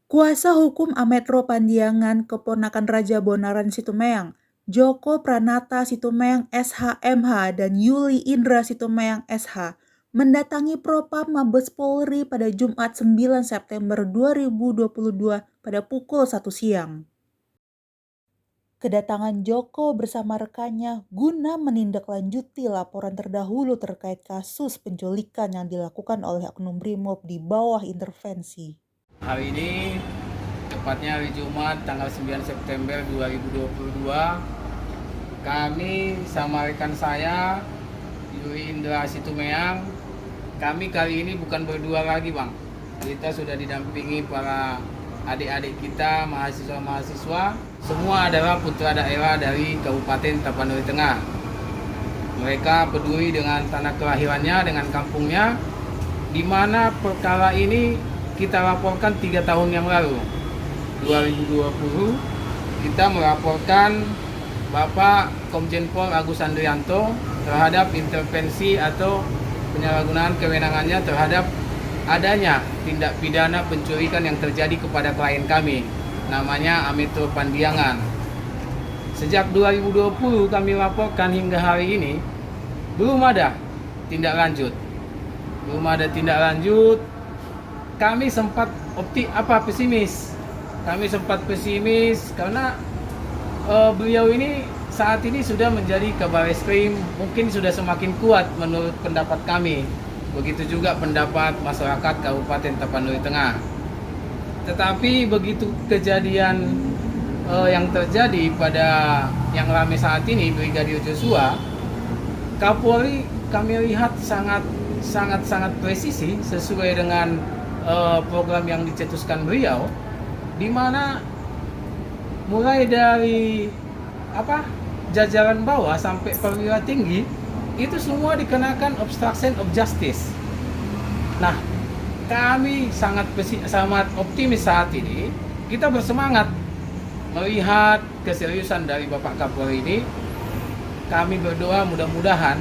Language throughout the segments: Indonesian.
Kuasa hukum Ametro Pandiangan, keponakan Raja Bonaran Situmeang, Joko Pranata Situmeang SH.MH dan Yuli Indra Situmeang SH, mendatangi Propam Mabes Polri pada Jumat 9 September 2022 pada pukul 1 siang. Kedatangan Joko bersama rekannya guna menindaklanjuti laporan terdahulu terkait kasus penculikan yang dilakukan oleh Oknum Brimob di bawah intervensi. Hari ini, tepatnya hari Jumat tanggal 9 September 2022, kami sama rekan saya, Yuli Indra Situmeang, kami kali ini bukan berdua lagi, Bang. Kita sudah didampingi para adik-adik kita, mahasiswa-mahasiswa, semua adalah putra daerah dari Kabupaten Tapanuli Tengah. Mereka peduli dengan tanah kelahirannya, dengan kampungnya, di mana perkara ini kita laporkan 3 tahun yang lalu. 2020 kita melaporkan Bapak Komjen Pol Agus Andrianto terhadap intervensi atau penyalahgunaan kewenangannya terhadap adanya tindak pidana penculikan yang terjadi kepada klien kami, namanya Ametro Pandiangan. Sejak 2020 kami laporkan hingga hari ini belum ada tindak lanjut. Kami sempat pesimis. Karena beliau ini saat ini sudah menjadi Kabar Eskrim, mungkin sudah semakin kuat menurut pendapat kami. Begitu juga pendapat masyarakat Kabupaten Tapanuli Tengah. Tetapi begitu kejadian yang terjadi pada yang ramai saat ini, Brigadir Joshua, Kapolri kami lihat sangat presisi sesuai dengan program yang dicetuskan beliau, di mana mulai dari jajaran bawah sampai perwira tinggi itu semua dikenakan obstruction of justice. Nah, kami sangat optimis saat ini. Kita bersemangat melihat keseriusan dari Bapak Kapolri ini. Kami berdoa mudah-mudahan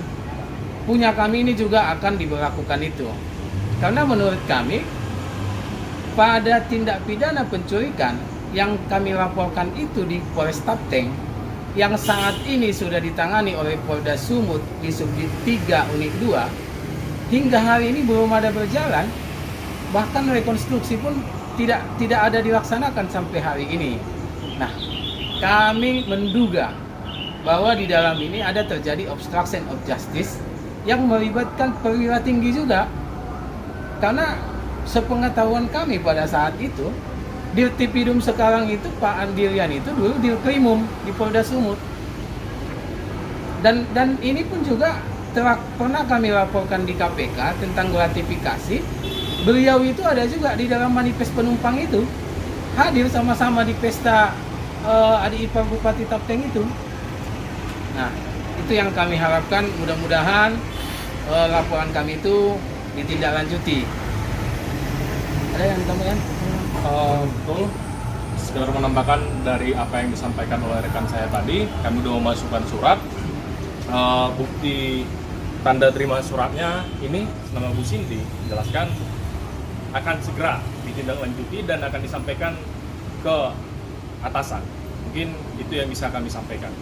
punya kami ini juga akan diberlakukan itu. Karena menurut kami pada tindak pidana penculikan yang kami laporkan itu di Polres Tapteng, yang saat ini sudah ditangani oleh Polda Sumut di Subdit 3 Unit 2, hingga hari ini belum ada berjalan, bahkan rekonstruksi pun tidak ada dilaksanakan sampai hari ini. Nah, kami menduga bahwa di dalam ini ada terjadi obstruction of justice yang melibatkan perwira tinggi juga. Karena sepengetahuan kami pada saat itu, Dirtipidum sekarang itu Pak Andirian itu dulu Dirkrimum di Polda Sumut. Dan ini pun juga pernah kami laporkan di KPK tentang gratifikasi. Beliau itu ada juga di dalam manifest penumpang itu, hadir sama-sama di pesta adik ipar Bupati Tapteng itu. Nah, itu yang kami harapkan, mudah-mudahan laporan kami itu ditindaklanjuti. Ada yang ditambahin? Betul. Sekedar menambahkan dari apa yang disampaikan oleh rekan saya tadi, kami sudah memasukkan surat. Bukti tanda terima suratnya ini nama Bu Sinti menjelaskan akan segera ditindaklanjuti dan akan disampaikan ke atasan. Mungkin itu yang bisa kami sampaikan.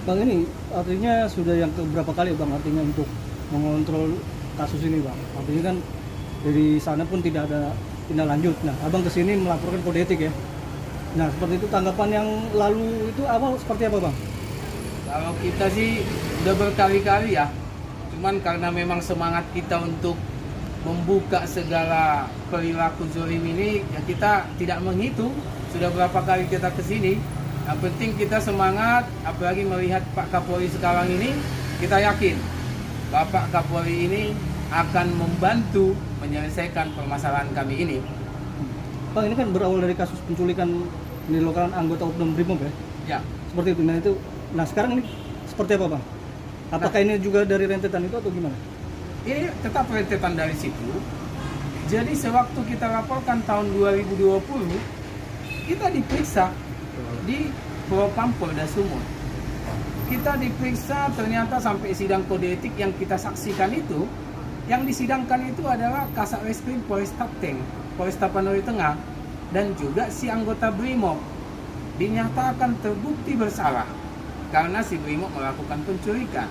Bang, ini artinya sudah yang keberapa kali Bang artinya untuk mengontrol kasus ini Bang? Artinya kan dari sana pun tidak ada tindak lanjut. Nah, Abang kesini melaporkan kode etik ya. Nah, seperti itu tanggapan yang lalu itu awal seperti apa Bang? Kalau kita sih udah berkali-kali ya. Cuman karena memang semangat kita untuk membuka segala perilaku zolim ini, ya kita tidak menghitung sudah berapa kali kita kesini. Yang penting kita semangat, apalagi melihat Pak Kapolri sekarang ini, kita yakin Bapak Kapolri ini akan membantu menyelesaikan permasalahan kami ini. Bang, ini kan berawal dari kasus penculikan di lokal anggota Oknum Brimob ya? Ya. Seperti itu. Nah sekarang ini seperti apa Bang? Apakah ini juga dari rentetan itu atau gimana? Ini tetap rentetan dari situ. Jadi sewaktu kita laporkan tahun 2020, kita diperiksa di Propam Polda Sumut. Kita diperiksa, ternyata sampai sidang kode etik yang kita saksikan itu, yang disidangkan itu adalah Kasat Reskrim Polres Tapteng, Polres Tapanuli Tengah. dan juga si anggota BRIMOB dinyatakan terbukti bersalah karena si BRIMOB melakukan penculikan.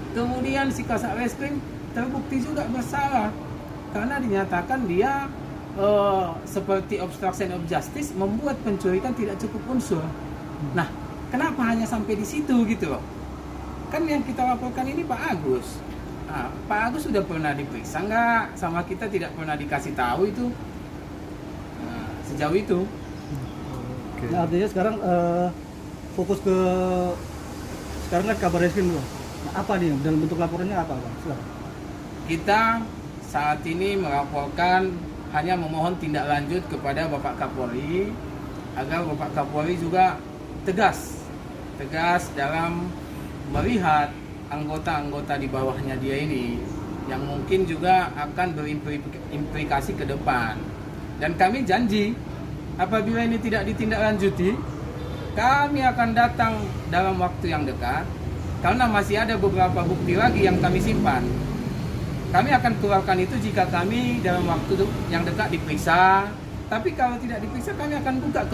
Kemudian si Kasat Reskrim terbukti juga bersalah karena dinyatakan dia seperti obstruction of justice, membuat penculikan tidak cukup unsur. Nah, kenapa hanya sampai di situ gitu loh? Kan yang kita laporkan ini Pak Agus. Nah, Pak Agus sudah pernah diperiksa nggak? Sama kita tidak pernah dikasih tahu itu. Nah, sejauh itu. Nah, artinya sekarang fokus ke sekarang kan kabar reskrim dulu. Nah, apa nih dalam bentuk laporannya apa Bang? Silakan. Kita saat ini melaporkan hanya memohon tindak lanjut kepada Bapak Kapolri agar Bapak Kapolri juga tegas dalam melihat anggota-anggota di bawahnya dia ini yang mungkin juga akan berimplikasi ke depan. Dan kami janji apabila ini tidak ditindaklanjuti, kami akan datang dalam waktu yang dekat karena masih ada beberapa bukti lagi yang kami simpan. Kami akan keluarkan itu jika kami dalam waktu yang dekat diperiksa. Tapi kalau tidak diperiksa, kami akan buka ke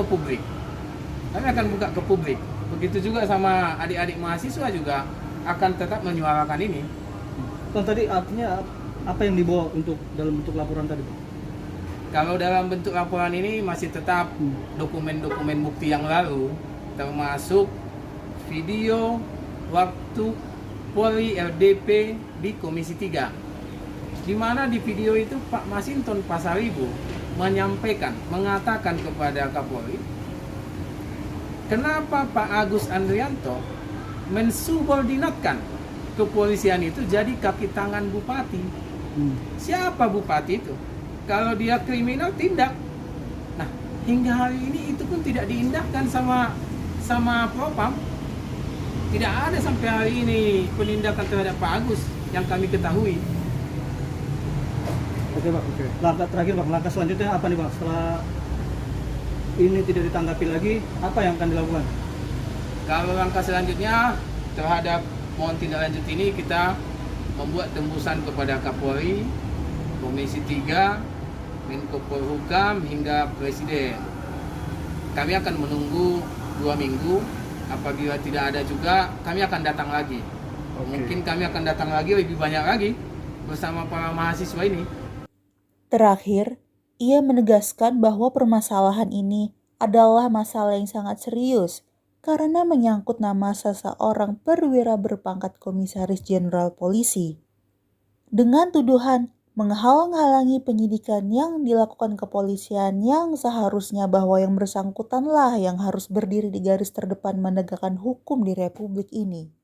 publik. Begitu juga sama adik-adik mahasiswa juga akan tetap menyuarakan ini. Bang, tadi artinya apa yang dibawa untuk dalam bentuk laporan tadi Bang? Kalau dalam bentuk laporan ini masih tetap dokumen-dokumen bukti yang lalu, termasuk video waktu Polri LDP di Komisi 3. Di mana di video itu Pak Masinton Pasaribu mengatakan kepada Kapolri, kenapa Pak Agus Andrianto mensubordinatkan kepolisian itu jadi kaki tangan bupati. Siapa bupati itu? Kalau dia kriminal, tindak. Nah, hingga hari ini itu pun tidak diindahkan sama Propam. Tidak ada sampai hari ini penindakan terhadap Pak Agus yang kami ketahui. Oke Bang, oke. Langkah terakhir Bang, langkah selanjutnya apa nih Bang? Setelah ini tidak ditanggapi lagi, apa yang akan dilakukan? Kalau langkah selanjutnya terhadap mohon tindak lanjut ini, kita membuat tembusan kepada Kapolri, Komisi 3, Menko Polhukam hingga Presiden. Kami akan menunggu 2 minggu. Apabila tidak ada juga, kami akan datang lagi. Mungkin kami akan datang lagi lebih banyak lagi bersama para mahasiswa ini. Terakhir, ia menegaskan bahwa permasalahan ini adalah masalah yang sangat serius karena menyangkut nama seseorang perwira berpangkat Komisaris Jenderal Polisi. Dengan tuduhan menghalang-halangi penyidikan yang dilakukan kepolisian yang seharusnya bahwa yang bersangkutanlah yang harus berdiri di garis terdepan menegakkan hukum di Republik ini.